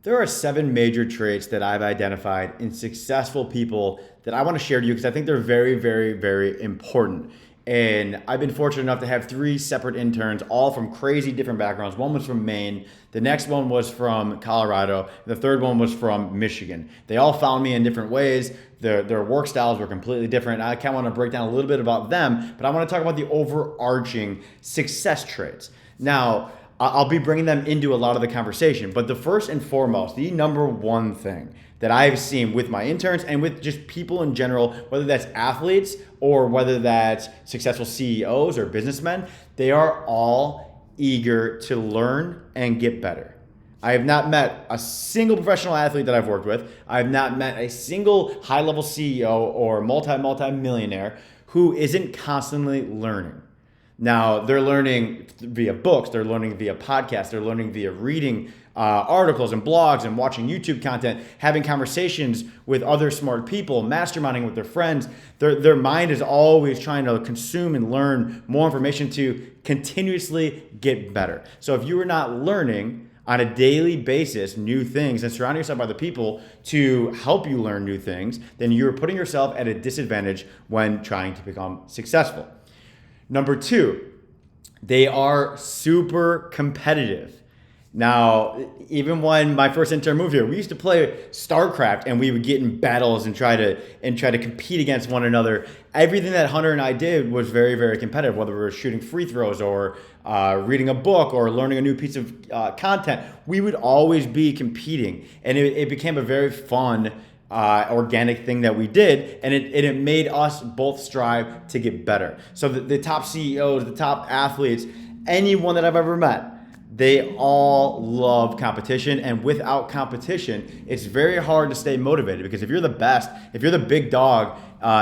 There are 7 major traits that I've identified in successful people that I want to share to you because I think they're very, very, very important. And I've been fortunate enough to have 3 separate interns, all from crazy different backgrounds. One was from Maine, the next one was from Colorado, and the third one was from Michigan. They all found me in different ways. Their work styles were completely different. I kind of want to break down a little bit about them, but I want to talk about the overarching success traits. Now, I'll be bringing them into a lot of the conversation. But the first and foremost, the number one thing that I've seen with my interns and with just people in general, whether that's athletes or whether that's successful CEOs or businessmen, they are all eager to learn and get better. I have not met a single professional athlete that I've worked with. I have not met a single high-level CEO or multi-millionaire who isn't constantly learning. Now, they're learning via books, they're learning via podcasts, they're learning via reading articles and blogs and watching YouTube content, having conversations with other smart people, masterminding with their friends. Their mind is always trying to consume and learn more information to continuously get better. So if you are not learning on a daily basis new things and surrounding yourself by the people to help you learn new things, then you're putting yourself at a disadvantage when trying to become successful. Number 2, they are super competitive. Now, even when my first intern moved here, we used to play StarCraft and we would get in battles and try to compete against one another. Everything that Hunter and I did was very, very competitive, whether we were shooting free throws or reading a book or learning a new piece of content. We would always be competing, and it became a very fun organic thing that we did, and it made us both strive to get better. So the top CEOs, the top athletes, anyone that I've ever met, they all love competition, and without competition, it's very hard to stay motivated because if you're the best, if you're the big dog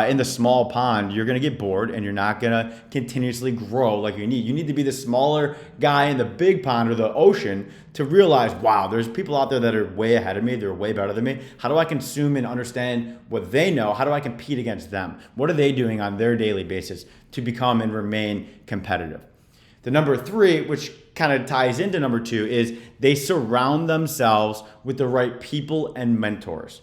in the small pond, you're going to get bored and you're not going to continuously grow like you need. You need to be the smaller guy in the big pond or the ocean to realize, wow, there's people out there that are way ahead of me. They're way better than me. How do I consume and understand what they know? How do I compete against them? What are they doing on their daily basis to become and remain competitive? The number 3, which kind of ties into number 2, is they surround themselves with the right people and mentors.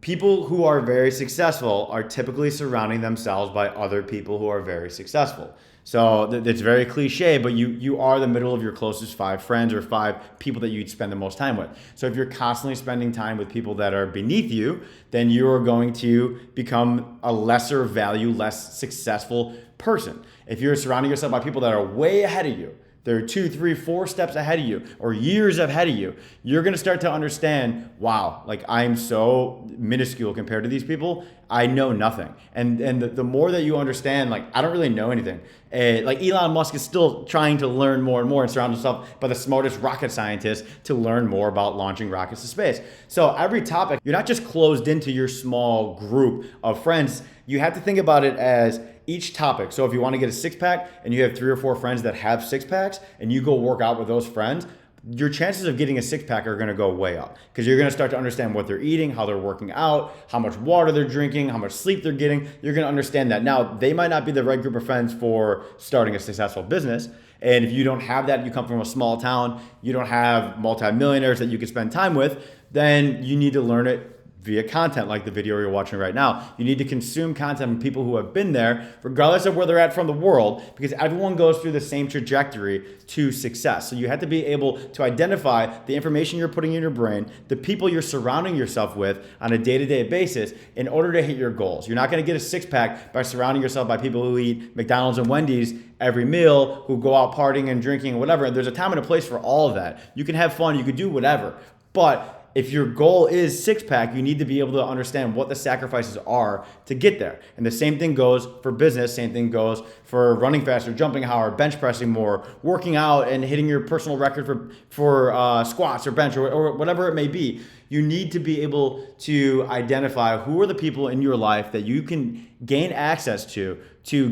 People who are very successful are typically surrounding themselves by other people who are very successful. So it's very cliche, but you are the middle of your closest 5 friends or 5 people that you'd spend the most time with. So if you're constantly spending time with people that are beneath you, then you are going to become a lesser value, less successful person. If you're surrounding yourself by people that are way ahead of you, they're 2, 3, 4 steps ahead of you or years ahead of you, you're going to start to understand, wow, like I'm so minuscule compared to these people. I know nothing. And the more that you understand, like I don't really know anything. Like Elon Musk is still trying to learn more and more and surround himself by the smartest rocket scientists to learn more about launching rockets to space. So every topic, you're not just closed into your small group of friends. You have to think about it as each topic. So if you want to get a 6-pack and you have 3 or 4 friends that have 6-packs and you go work out with those friends, your chances of getting a 6-pack are going to go way up because you're going to start to understand what they're eating, how they're working out, how much water they're drinking, how much sleep they're getting. You're going to understand that. Now, they might not be the right group of friends for starting a successful business. And if you don't have that, you come from a small town, you don't have multimillionaires that you can spend time with, then you need to learn it via content like the video you're watching right now. You need to consume content from people who have been there, regardless of where they're at from the world, because everyone goes through the same trajectory to success. So you have to be able to identify the information you're putting in your brain, the people you're surrounding yourself with on a day-to-day basis in order to hit your goals. You're not going to get a 6-pack by surrounding yourself by people who eat McDonald's and Wendy's every meal, who go out partying and drinking and whatever. There's a time and a place for all of that. You can have fun, you can do whatever, but if your goal is 6-pack, you need to be able to understand what the sacrifices are to get there. And the same thing goes for business, same thing goes for running faster, jumping higher, bench pressing more, working out and hitting your personal record for squats or bench or whatever it may be. You need to be able to identify who are the people in your life that you can gain access to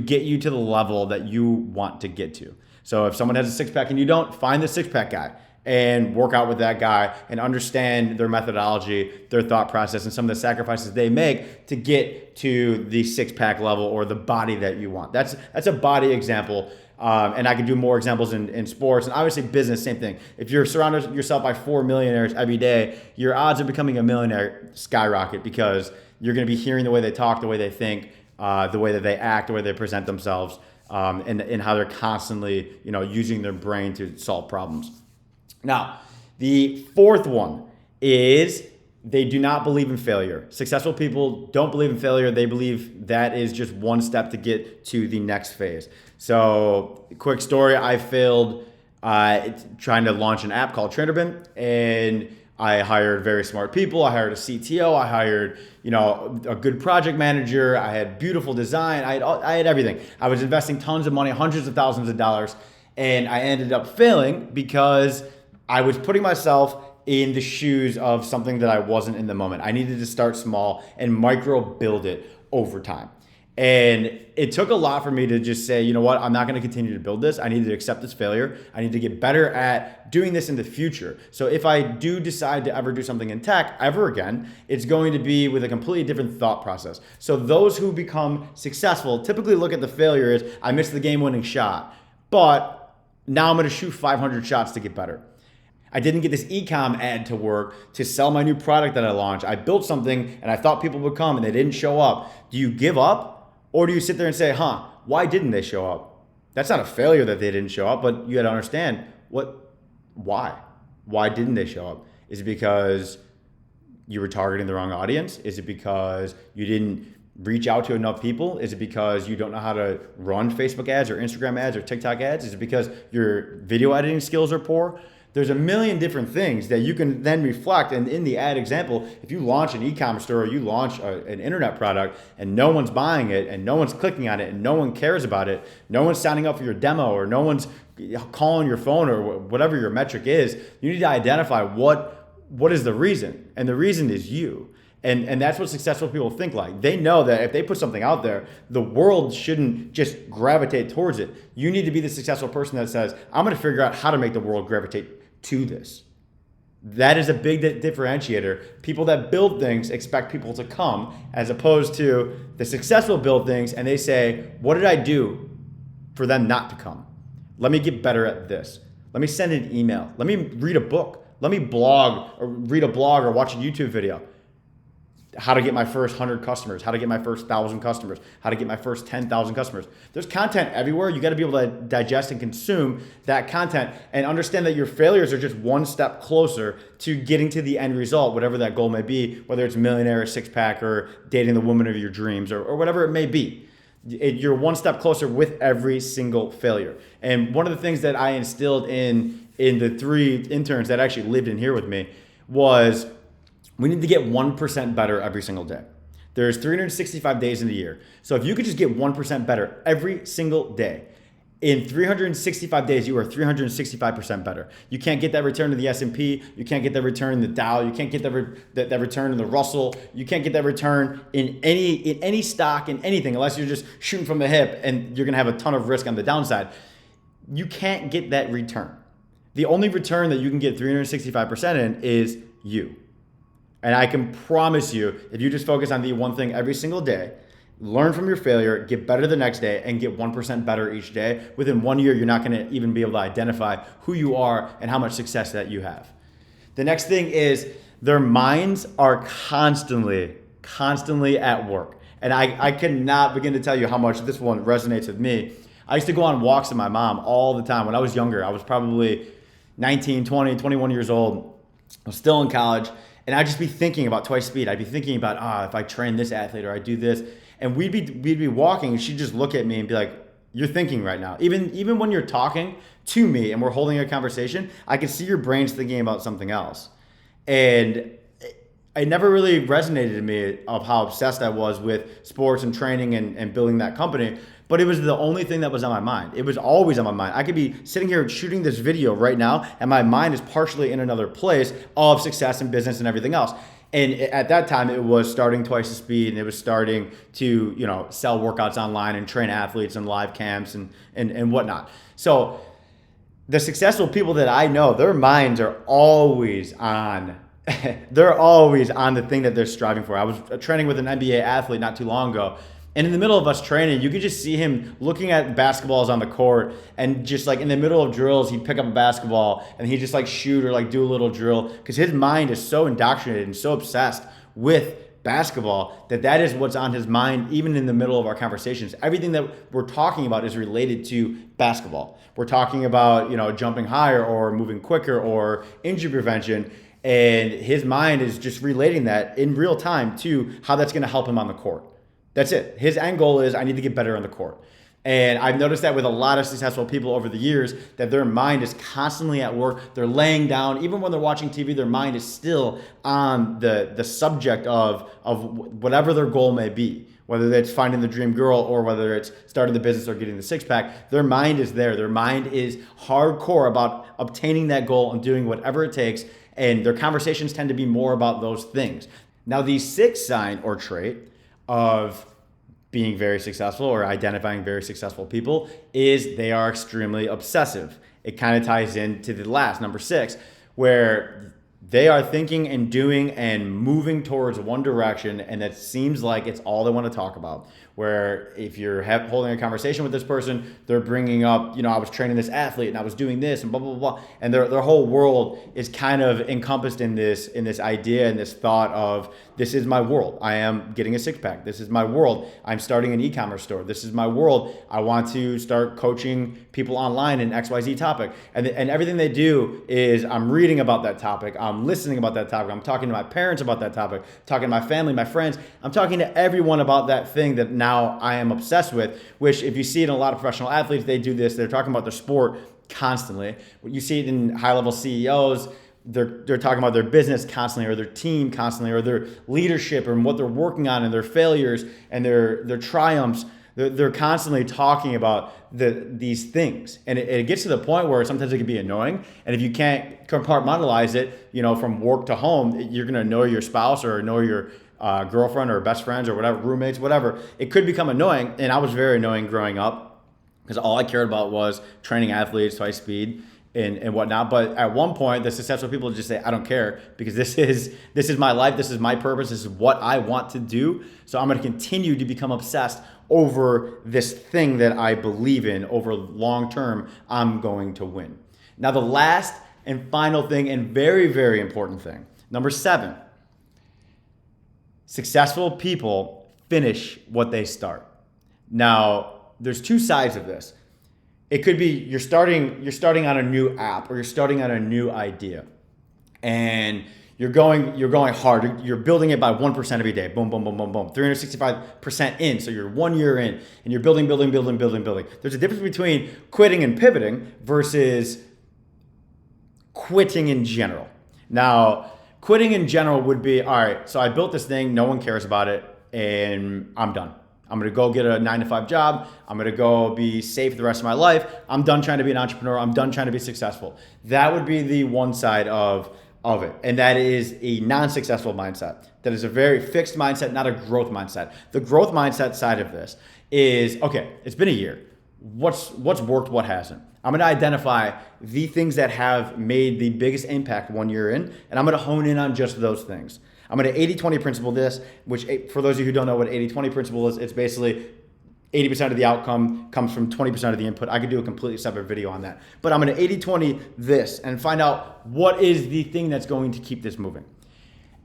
get you to the level that you want to get to. So if someone has a 6-pack and you don't, find the 6-pack guy and work out with that guy and understand their methodology, their thought process, and some of the sacrifices they make to get to the 6-pack level or the body that you want. That's a body example. And I could do more examples in sports and obviously business, same thing. If you're surrounded yourself by 4 millionaires every day, your odds of becoming a millionaire skyrocket because you're going to be hearing the way they talk, the way they think, the way that they act, the way they present themselves, and how they're constantly, using their brain to solve problems. Now, the fourth one is they do not believe in failure. Successful people don't believe in failure. They believe that is just one step to get to the next phase. So, quick story, I failed trying to launch an app called TrainerBin, and I hired very smart people. I hired a CTO. I hired, a good project manager. I had beautiful design. I had everything. I was investing tons of money, hundreds of thousands of dollars, and I ended up failing because I was putting myself in the shoes of something that I wasn't in the moment. I needed to start small and micro build it over time. And it took a lot for me to just say, you know what, I'm not going to continue to build this. I need to accept this failure. I need to get better at doing this in the future. So if I do decide to ever do something in tech ever again, it's going to be with a completely different thought process. So those who become successful typically look at the failure as I missed the game-winning shot, but now I'm going to shoot 500 shots to get better. I didn't get this e-com ad to work to sell my new product that I launched. I built something and I thought people would come and they didn't show up. Do you give up or do you sit there and say, why didn't they show up? That's not a failure that they didn't show up, but you got to understand why? Why didn't they show up? Is it because you were targeting the wrong audience? Is it because you didn't reach out to enough people? Is it because you don't know how to run Facebook ads or Instagram ads or TikTok ads? Is it because your video editing skills are poor? There's a million different things that you can then reflect. And in the ad example, if you launch an e-commerce store or you launch an internet product and no one's buying it and no one's clicking on it and no one cares about it, no one's signing up for your demo or no one's calling your phone or whatever your metric is, you need to identify what is the reason. And the reason is you. And that's what successful people think like. They know that if they put something out there, the world shouldn't just gravitate towards it. You need to be the successful person that says, I'm going to figure out how to make the world gravitate to this. That is a big differentiator. People that build things expect people to come, as opposed to the successful build things and they say, what did I do for them not to come? Let me get better at this. Let me send an email. Let me read a book. Let me blog or read a blog or watch a YouTube video. How to get my first 100 customers, how to get my first 1,000 customers, how to get my first 10,000 customers. There's content everywhere. You got to be able to digest and consume that content and understand that your failures are just one step closer to getting to the end result, whatever that goal may be, whether it's millionaire, six-pack, or dating the woman of your dreams, or whatever it may be. You're one step closer with every single failure. And one of the things that I instilled in the 3 interns that actually lived in here with me was we need to get 1% better every single day. There's 365 days in a year. So if you could just get 1% better every single day, in 365 days, you are 365% better. You can't get that return in the S&P. You can't get that return in the Dow. You can't get that return in the Russell. You can't get that return in any stock, in anything, unless you're just shooting from the hip and you're going to have a ton of risk on the downside. You can't get that return. The only return that you can get 365% in is you. And I can promise you, if you just focus on the one thing every single day, learn from your failure, get better the next day, and get 1% better each day, within 1 year, you're not going to even be able to identify who you are and how much success that you have. The next thing is their minds are constantly at work. And I cannot begin to tell you how much this one resonates with me. I used to go on walks with my mom all the time. When I was younger, I was probably 19, 20, 21 years old. I was still in college. And I'd just be thinking about twice speed. I'd be thinking about, if I train this athlete or I do this. And we'd be walking and she'd just look at me and be like, you're thinking right now. Even when you're talking to me and we're holding a conversation, I can see your brain's thinking about something else. And it never really resonated to me of how obsessed I was with sports and training and building that company. But it was the only thing that was on my mind. It was always on my mind. I could be sitting here shooting this video right now, and my mind is partially in another place of success and business and everything else. And at that time, it was starting twice the speed, and it was starting to sell workouts online and train athletes and live camps and whatnot. So the successful people that I know, their minds are always on. They're always on the thing that they're striving for. I was training with an NBA athlete not too long ago. And in the middle of us training, you could just see him looking at basketballs on the court, and just like in the middle of drills, he'd pick up a basketball and he'd just like shoot or like do a little drill, because his mind is so indoctrinated and so obsessed with basketball that is what's on his mind, even in the middle of our conversations. Everything that we're talking about is related to basketball. We're talking about, jumping higher or moving quicker or injury prevention. And his mind is just relating that in real time to how that's going to help him on the court. That's it. His end goal is, I need to get better on the court. And I've noticed that with a lot of successful people over the years, that their mind is constantly at work. They're laying down, even when they're watching TV, their mind is still on the subject of whatever their goal may be. Whether that's finding the dream girl or whether it's starting the business or getting the six pack, their mind is there. Their mind is hardcore about obtaining that goal and doing whatever it takes. And their conversations tend to be more about those things. Now, the sixth sign or trait of being very successful or identifying very successful people is they are extremely obsessive. It kind of ties into the last, number 6, where they are thinking and doing and moving towards one direction, and it seems like it's all they want to talk about. Where if you're holding a conversation with this person, they're bringing up, I was training this athlete and I was doing this and blah, blah, blah. And their whole world is kind of encompassed in this idea and this thought of, this is my world. I am getting a six pack. This is my world. I'm starting an e-commerce store. This is my world. I want to start coaching people online in XYZ topic. And everything they do is, I'm reading about that topic. I'm listening about that topic. I'm talking to my parents about that topic, talking to my family, my friends. I'm talking to everyone about that thing that now I am obsessed with, which if you see it in a lot of professional athletes, they do this. They're talking about their sport constantly. You see it in high-level CEOs. They're talking about their business constantly, or their team constantly, or their leadership and what they're working on and their failures and their triumphs. They're constantly talking about these things. And it gets to the point where sometimes it can be annoying. And if you can't compartmentalize it, from work to home, you're going to annoy your spouse or annoy your girlfriend or best friends or whatever, roommates, whatever. It could become annoying. And I was very annoying growing up because all I cared about was training athletes, twice speed, and whatnot. But at one point, the successful people just say, I don't care, because this is my life, this is my purpose, this is what I want to do. So I'm going to continue to become obsessed over this thing that I believe in. Over long term, I'm going to win. Now, the last and final thing, and very, very important thing, number 7, successful people finish what they start. Now, there's two sides of this. It could be you're starting on a new app, or you're starting on a new idea, and you're going hard. You're building it by 1% every day. Boom, boom, boom, boom, boom. 365% in. So you're 1 year in, and you're building. There's a difference between quitting and pivoting versus quitting in general. Now, quitting in general would be, all right, so I built this thing, no one cares about it, and I'm done. I'm going to go get a 9-to-5 job. I'm going to go be safe the rest of my life. I'm done trying to be an entrepreneur. I'm done trying to be successful. That would be the one side of it. And that is a non-successful mindset. That is a very fixed mindset, not a growth mindset. The growth mindset side of this is, okay, it's been a year. What's worked, what hasn't? I'm going to identify the things that have made the biggest impact 1 year in, and I'm going to hone in on just those things. I'm going to 80-20 principle this, which for those of you who don't know what 80-20 principle is, it's basically 80% of the outcome comes from 20% of the input. I could do a completely separate video on that. But I'm going to 80-20 this and find out what is the thing that's going to keep this moving.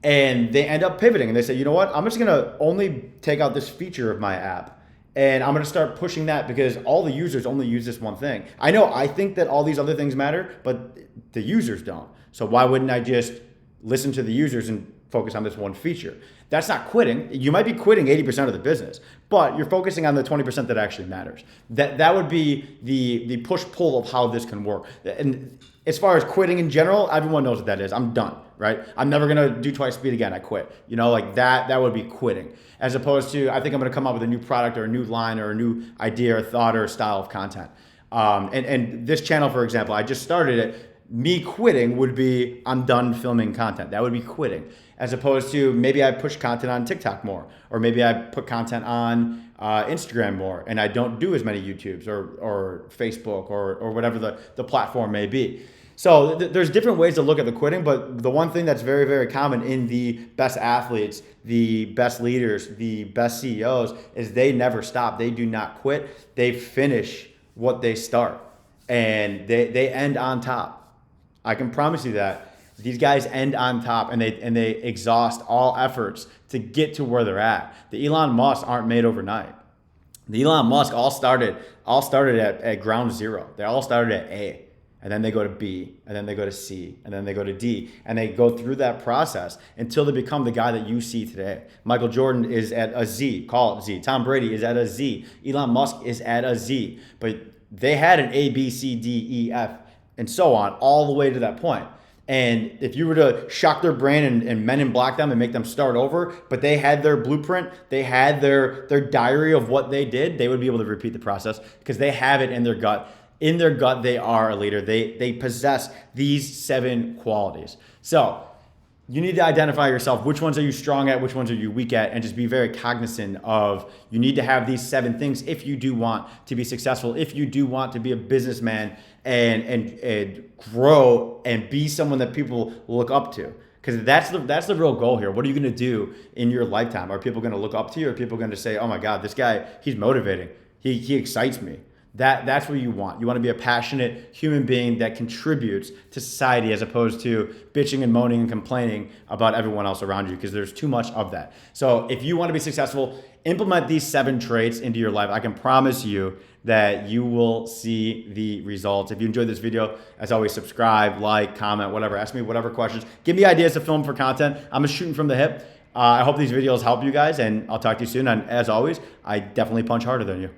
And they end up pivoting, and they say, you know what? I'm just going to only take out this feature of my app, and I'm going to start pushing that because all the users only use this one thing. I think that all these other things matter, but the users don't. So why wouldn't I just listen to the users and focus on this one feature? That's not quitting. You might be quitting 80% of the business, but you're focusing on the 20% that actually matters. That would be the push-pull of how this can work. And as far as quitting in general, everyone knows what that is. I'm done, right? I'm never going to do twice speed again. I quit. Like that would be quitting. As opposed to, I think I'm going to come up with a new product or a new line or a new idea or thought or style of content. And this channel, for example, I just started it. Me quitting would be, I'm done filming content. That would be quitting. As opposed to, maybe I push content on TikTok more, or maybe I put content on Instagram more, and I don't do as many YouTubes or Facebook or whatever the platform may be. So there's different ways to look at the quitting, but the one thing that's very, very common in the best athletes, the best leaders, the best CEOs is they never stop. They do not quit. They finish what they start, and they end on top. I can promise you that. These guys end on top, and they exhaust all efforts to get to where they're at. The Elon Musk aren't made overnight. The Elon Musk all started at ground zero. They all started at A, and then they go to B, and then they go to C, and then they go to D, and they go through that process until they become the guy that you see today. Michael Jordan is at a Z, call it Z. Tom Brady is at a Z. Elon Musk is at a Z. But they had an A, B, C, D, E, F, and so on, all the way to that point. And if you were to shock their brain and men in black them and make them start over, but they had their blueprint, they had their diary of what they did, they would be able to repeat the process because they have it in their gut. In their gut, they are a leader. They possess these 7 qualities. So you need to identify yourself. Which ones are you strong at? Which ones are you weak at? And just be very cognizant of you need to have these 7 things if you do want to be successful, if you do want to be a businessman and grow and be someone that people look up to. Because that's the real goal here. What are you going to do in your lifetime? Are people going to look up to you? Or are people going to say, oh my God, this guy, he's motivating. He excites me. That's what you want. You want to be a passionate human being that contributes to society as opposed to bitching and moaning and complaining about everyone else around you because there's too much of that. So if you want to be successful, implement these 7 traits into your life. I can promise you that you will see the results. If you enjoyed this video, as always, subscribe, like, comment, whatever. Ask me whatever questions. Give me ideas to film for content. I'm just shooting from the hip. I hope these videos help you guys, and I'll talk to you soon. And as always, I definitely punch harder than you.